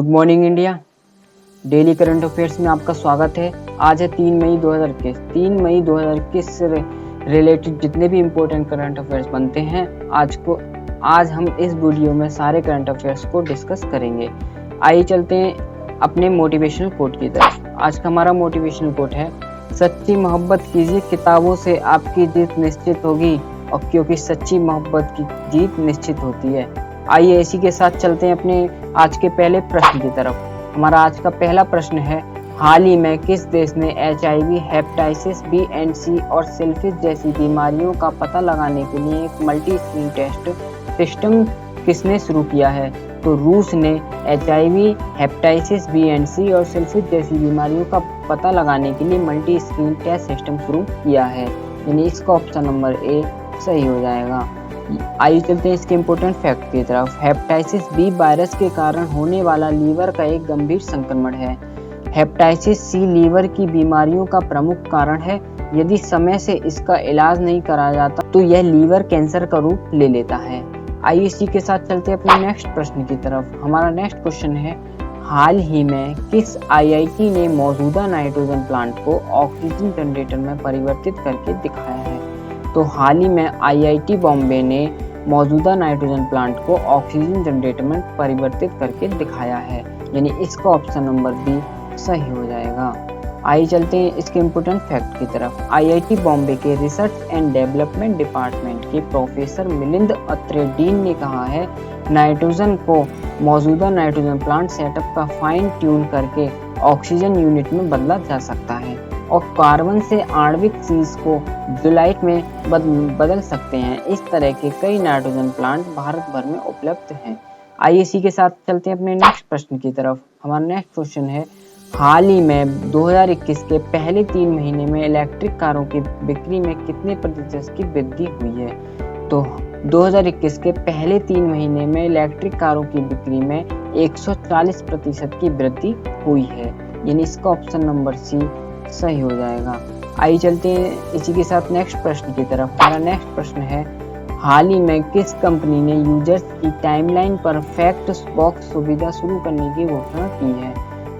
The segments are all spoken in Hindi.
Morning India daily current affairs में आपका स्वागत है। आज है 3 मई 2021। 3 मई 2021 से रिलेटेड जितने भी इम्पोर्टेंट करंट अफेयर्स बनते हैं आज हम इस वीडियो में सारे करंट अफेयर्स को डिस्कस करेंगे। आइए चलते हैं अपने मोटिवेशनल कोट की तरफ। आज का हमारा मोटिवेशनल कोट है, सच्ची मोहब्बत कीजिए किताबों से आपकी जीत निश्चित होगी, और क्योंकि सच्ची मोहब्बत की जीत निश्चित होती है। आइए इसी के साथ चलते हैं अपने आज के पहले प्रश्न की तरफ। हमारा आज का पहला प्रश्न है, हाल ही में किस देश ने HIV, हेपेटाइटिस बी एंड सी और सिफिलिस जैसी बीमारियों का पता लगाने के लिए एक मल्टी स्क्रीन टेस्ट सिस्टम किसने शुरू किया है? तो रूस ने HIV, हेपेटाइटिस बी एंड सी और सिफिलिस जैसी बीमारियों का पता लगाने के लिए मल्टी स्क्रीन टेस्ट सिस्टम शुरू किया है, यानी इसका ऑप्शन नंबर ए सही हो जाएगा। आइए चलते हैं इसके इम्पोर्टेंट फैक्ट की तरफ। हेपेटाइटिस बी वायरस के कारण होने वाला लीवर का एक गंभीर संक्रमण है। हेपेटाइटिस सी लीवर की बीमारियों का प्रमुख कारण है। यदि समय से इसका इलाज नहीं कराया जाता तो यह लीवर कैंसर का रूप ले लेता है। आइए इसी के साथ चलते हैं अपने नेक्स्ट प्रश्न की तरफ। हमारा नेक्स्ट क्वेश्चन है, हाल ही में किस IIT ने मौजूदा नाइट्रोजन प्लांट को ऑक्सीजन जनरेटर में परिवर्तित करके दिखाया है? तो हाल ही में IIT बॉम्बे ने मौजूदा नाइट्रोजन प्लांट को ऑक्सीजन जनरेटर में परिवर्तित करके दिखाया है, यानी इसका ऑप्शन नंबर बी सही हो जाएगा। आइए चलते हैं इसके इम्पोर्टेंट फैक्ट की तरफ। IIT बॉम्बे के रिसर्च एंड डेवलपमेंट डिपार्टमेंट के प्रोफेसर मिलिंद अत्रेडीन ने कहा है, नाइट्रोजन को मौजूदा नाइट्रोजन प्लांट सेटअप का फाइन ट्यून करके ऑक्सीजन यूनिट में बदला जा सकता है और कार्बन से आणविक चीज को जुलाइट में बदल सकते हैं। इस तरह के कई नाइट्रोजन प्लांट भारत भर में उपलब्ध हैं। आइए इसी के साथ चलते हैं अपने नेक्स्ट प्रश्न की तरफ। हमारा नेक्स्ट क्वेश्चन है, हाल ही में 2021 के पहले 3 महीने में इलेक्ट्रिक कारों की बिक्री में कितने प्रतिशत की वृद्धि हुई है? तो 2021 के पहले 3 महीने में इलेक्ट्रिक कारों की बिक्री में 140% की वृद्धि हुई है, यानी इसका ऑप्शन नंबर सी सही हो जाएगा। आइए चलते हैं इसी के साथ नेक्स्ट प्रश्न की तरफ। हमारा नेक्स्ट प्रश्न है, हाल ही में किस कंपनी ने यूजर्स की टाइमलाइन पर फैक्ट बॉक्स सुविधा शुरू करने की घोषणा की है?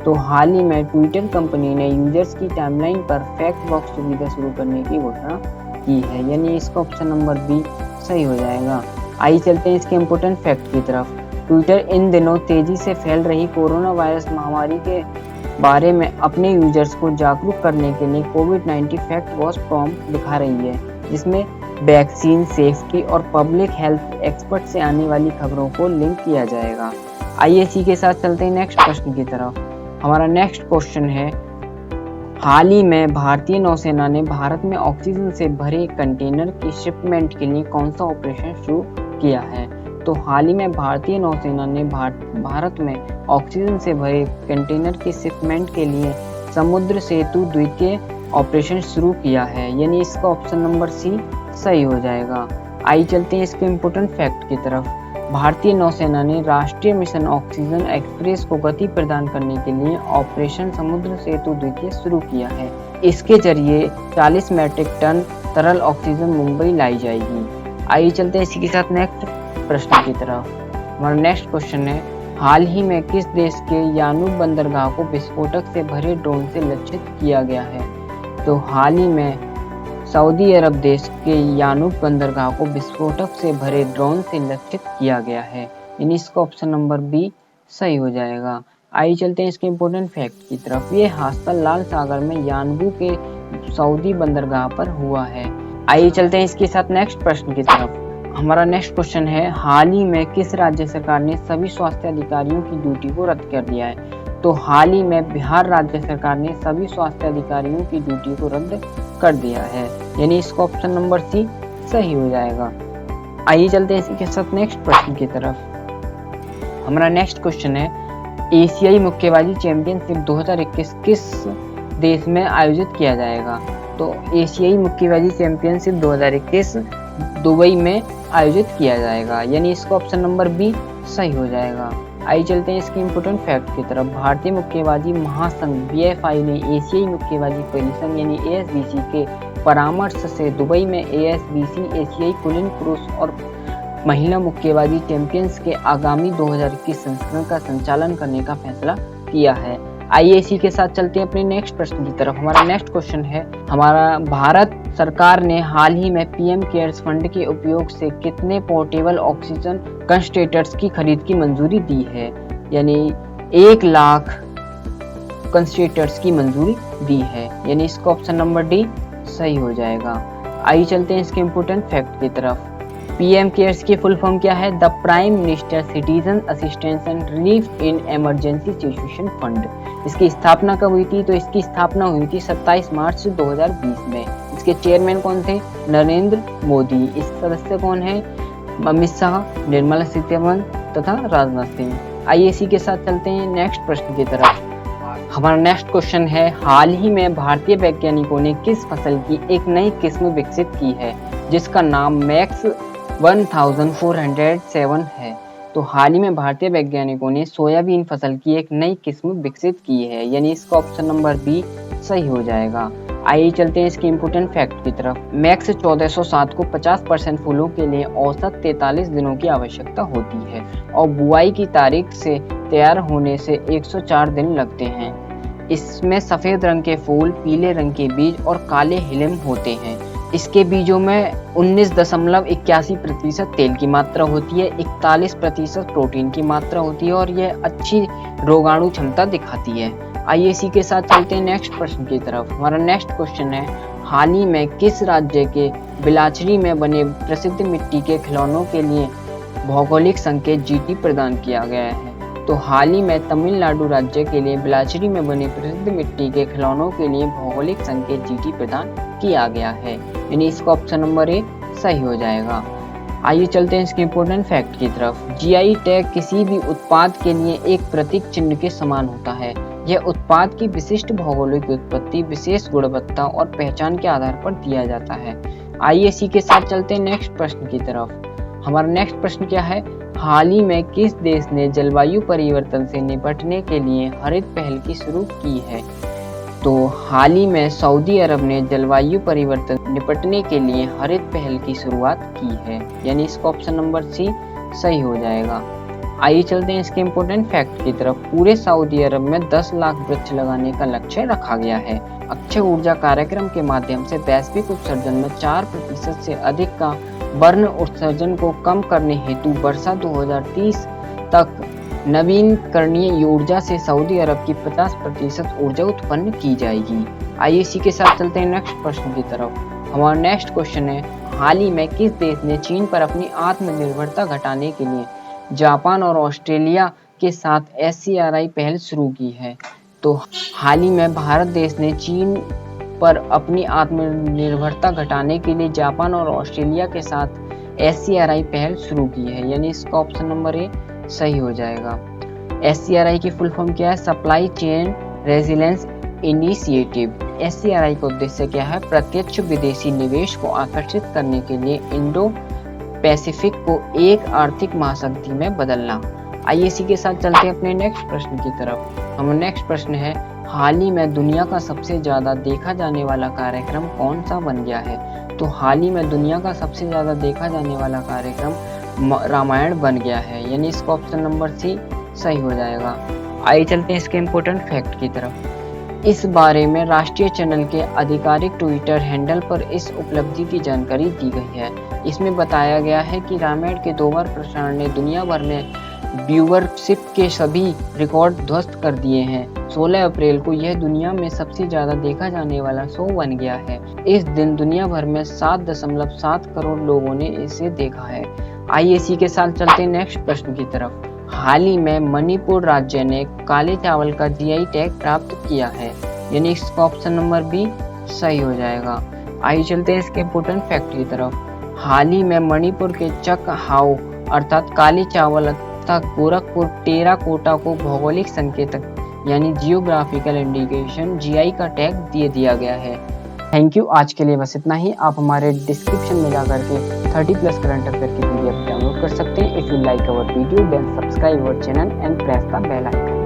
तो हाल ही में ट्विटर कंपनी ने यूजर्स की टाइमलाइन पर फैक्ट बॉक्स सुविधा शुरू करने की घोषणा की है, यानी इसका ऑप्शन नंबर बी सही हो जाएगा। आइए चलते हैं इसके इम्पोर्टेंट फैक्ट की तरफ। ट्विटर इन दिनों तेजी से फैल रही कोरोना वायरस महामारी के बारे में अपने यूजर्स को जागरूक करने के लिए कोविड-19 फैक्ट बॉक्स प्रॉम्प्ट दिखा रही है, जिसमें वैक्सीन, सेफ्टी और पब्लिक हेल्थ एक्सपर्ट से आने वाली खबरों को लिंक किया जाएगा। आइए इसी के साथ चलते हैं नेक्स्ट प्रश्न की तरफ। हमारा नेक्स्ट क्वेश्चन है, हाल ही में भारतीय नौसेना ने भारत में ऑक्सीजन से भरे कंटेनर की शिपमेंट के लिए कौन सा ऑपरेशन शुरू किया है? तो हाल ही में भारतीय नौसेना ने भारत में ऑक्सीजन से भरे कंटेनर की शिपमेंट के लिए समुद्र सेतु द्वितीय ऑपरेशन शुरू किया है, यानी इसका ऑप्शन नंबर सी सही हो जाएगा। आइए चलते हैं इसके इम्पोर्टेंट फैक्ट की तरफ। भारतीय नौसेना ने राष्ट्रीय मिशन ऑक्सीजन एक्सप्रेस को गति प्रदान करने के लिए ऑपरेशन समुद्र सेतु द्वितीय शुरू किया है। इसके जरिए 40 मीट्रिक टन तरल ऑक्सीजन मुंबई लाई जाएगी। आइए चलते हैं इसी के साथ नेक्स्ट प्रश्न की तरफ। हमारा नेक्स्ट क्वेश्चन है, हाल ही में किस देश के यानूब बंदरगाह को विस्फोटक से भरे ड्रोन से लक्षित किया गया है? तो हाल ही में सऊदी अरब देश के यानूब बंदरगाह को विस्फोटक से भरे ड्रोन से लक्षित किया गया है, यानी इसका ऑप्शन नंबर बी सही हो जाएगा। आइए चलते हैं इसके इम्पोर्टेंट फैक्ट की तरफ। ये हादसा लाल सागर में यानबू के सऊदी बंदरगाह पर हुआ है। आइए चलते हैं इसके साथ नेक्स्ट प्रश्न की तरफ। हमारा नेक्स्ट क्वेश्चन है, हाल ही में किस राज्य सरकार ने सभी स्वास्थ्य अधिकारियों की ड्यूटी को रद्द कर दिया है? तो हाल ही में बिहार राज्य सरकार ने सभी स्वास्थ्य अधिकारियों की ड्यूटी को रद्द कर दिया है, यानी इसका ऑप्शन नंबर सी सही हो जाएगा। आइए चलते हैं इसी के साथ नेक्स्ट प्रश्न की तरफ। हमारा नेक्स्ट क्वेश्चन है, एशियाई मुक्केबाजी चैंपियनशिप 2021 किस देश में आयोजित किया जाएगा? तो एशियाई मुक्केबाजी चैंपियनशिप 2021 दुबई में आयोजित किया जाएगा, यानी इसका ऑप्शन नंबर बी सही हो जाएगा। आइए चलते हैं इसके इम्पोर्टेंट फैक्ट की तरफ। भारतीय मुक्केबाजी महासंघ BFI ने एशियाई मुक्केबाजी फेडरेशन यानी ASBC के परामर्श से दुबई में ASBC एशियाई कुलीन पुरुष और महिला मुक्केबाजी चैंपियंस के आगामी 2021 संस्करण का संचालन करने का फैसला किया है। आइए इसी के साथ चलते हैं अपने नेक्स्ट प्रश्न की तरफ। हमारा नेक्स्ट क्वेश्चन है, हमारा भारत सरकार ने हाल ही में पीएम केयर्स फंड के उपयोग से कितने पोर्टेबल ऑक्सीजन कंसंट्रेटर्स की खरीद की मंजूरी दी है? यानी 1 लाख कंसंट्रेटर्स की मंजूरी दी है, यानी इसका ऑप्शन नंबर डी सही हो जाएगा। आइए चलते हैं इसके इम्पोर्टेंट फैक्ट की तरफ। पीएम केयर्स की फुल फॉर्म क्या है? The prime minister citizen assistance and relief in emergency situation fund. इसकी स्थापना कब हुई थी? तो इसकी स्थापना हुई थी 27 मार्च 2020 में। इसके चेयरमैन कौन थे? नरेंद्र मोदी। इस सदस्य कौन है? अमित शाह, निर्मला सीतारमण तथा राजनाथ सिंह। आइए इसी के साथ चलते हैं नेक्स्ट प्रश्न की तरफ। हमारा नेक्स्ट क्वेश्चन है, हाल ही में भारतीय वैज्ञानिकों ने किस फसल की एक नई किस्म विकसित की है जिसका नाम मैक्स 1407 है? तो हाल ही में भारतीय वैज्ञानिकों ने सोयाबीन फसल की एक नई किस्म विकसित की है, यानी इसका ऑप्शन नंबर बी सही हो जाएगा। आइए चलते हैं इसके इम्पोर्टेंट फैक्ट की तरफ। मैक्स 1407 को 50% फूलों के लिए औसत 43 दिनों की आवश्यकता होती है और बुआई की तारीख से तैयार होने से 104 दिन लगते हैं। इसमें सफेद रंग के फूल, पीले रंग के बीज और काले हिलिम होते हैं। इसके बीजों में 19.81% तेल की मात्रा होती है, 41% प्रोटीन की मात्रा होती है और यह अच्छी रोगाणु क्षमता दिखाती है। आइए इसी के साथ चलते हैं नेक्स्ट प्रश्न की तरफ। हमारा नेक्स्ट क्वेश्चन है, हाल ही में किस राज्य के बिलाचरी में बने प्रसिद्ध मिट्टी के खिलौनों के लिए भौगोलिक संकेत जीटी प्रदान किया गया है? तो हाल ही में तमिलनाडु राज्य के लिए बिलाचरी में बने प्रसिद्ध मिट्टी के खिलौनों के लिए भौगोलिक संकेत जीटी प्रदान किया गया है, यानी इसका ऑप्शन नंबर ए सही हो जाएगा। आइए चलते हैं इसके इम्पोर्टेंट फैक्ट की तरफ। जीआई टैग किसी भी उत्पाद के लिए एक प्रतीक चिन्ह के समान होता है। यह उत्पाद की विशिष्ट भौगोलिक उत्पत्ति, विशेष गुणवत्ता और पहचान के आधार पर दिया जाता है। आइए इसी के साथ चलते हैं नेक्स्ट प्रश्न की तरफ। हमारा नेक्स्ट प्रश्न क्या है, हाल ही में किस देश ने जलवायु परिवर्तन से निपटने के लिए हरित पहल की शुरू की है? तो हाल ही में सऊदी अरब ने जलवायु परिवर्तन निपटने के लिए हरित पहल की शुरुआत की है, यानी इसका ऑप्शन नंबर सी सही हो जाएगा। आइए चलते हैं इसके इम्पोर्टेंट फैक्ट की तरफ। पूरे सऊदी अरब में 10 लाख वृक्ष लगाने का लक्ष्य रखा गया है। अक्षय ऊर्जा कार्यक्रम के माध्यम से वैश्विक उत्सर्जन में 4% से अधिक का वर्ण उत्सर्जन को कम करने हेतु वर्षा 2030 तक नवीनकरणीय ऊर्जा से सऊदी अरब की 50% ऊर्जा उत्पन्न की जाएगी। आइए इसी के साथ चलते हैं नेक्स्ट प्रश्न की तरफ। हमारा नेक्स्ट क्वेश्चन है, हाल ही में किस देश ने चीन पर अपनी आत्मनिर्भरता घटाने के लिए जापान और ऑस्ट्रेलिया के साथ SCRI पहल शुरू की है? तो हाल ही में भारत देश ने चीन पर अपनी आत्मनिर्भरता घटाने के लिए जापान और ऑस्ट्रेलिया के साथ SCRI पहल शुरू की है, यानी इसका ऑप्शन नंबर ए सही हो जाएगा। SCRI की फुल फॉर्म क्या है? Supply chain resilience initiative. SCRI का उद्देश्य क्या है? प्रत्यक्ष विदेशी निवेश को आकर्षित करने के लिए इंडो पैसिफिक को एक आर्थिक महाशक्ति में बदलना। आइए इसी के साथ चलते हैं अपने नेक्स्ट प्रश्न की तरफ। हमारा नेक्स्ट प्रश्न है, हाल ही में दुनिया का सबसे ज्यादा देखा जाने वाला कार्यक्रम कौन सा बन गया है? तो हाल ही में दुनिया का सबसे ज्यादा देखा जाने वाला कार्यक्रम रामायण बन गया है, यानी इसका ऑप्शन नंबर सी सही हो जाएगा। आइए चलते हैं इसके इम्पोर्टेंट फैक्ट की तरफ। इस बारे में राष्ट्रीय चैनल के आधिकारिक ट्विटर हैंडल पर इस उपलब्धि की जानकारी दी गई है। इसमें बताया गया है कि रामायण के 2 बार प्रसारण ने दुनिया भर में व्यूअरशिप के सभी रिकॉर्ड ध्वस्त कर दिए हैं। 16 अप्रैल को यह दुनिया में सबसे ज्यादा देखा जाने वाला शो बन गया है। इस दिन दुनिया भर में 7.7 करोड़ लोगों ने इसे देखा है। आइए इसी के साथ चलते हैं नेक्स्ट प्रश्न की तरफ। हाल ही में मणिपुर राज्य ने काले चावल का GI टैग प्राप्त किया है, यानी इसका ऑप्शन नंबर बी सही हो जाएगा। आइए चलते हैं इसके इम्पोर्टेंट फैक्ट की तरफ। हाल ही में मणिपुर के चक हाओ अर्थात काले चावल तथा गोरखपुर टेराकोटा को भौगोलिक संकेतक यानी जियोग्राफिकल इंडिकेशन GI का टैग दे दिया गया है। Thank you. आज के लिए बस इतना ही। आप हमारे डिस्क्रिप्शन में जाकर के 30+ करंट अफेयर की PDF डाउनलोड कर सकते हैं। If you like our video then subscribe our channel and press the bell icon.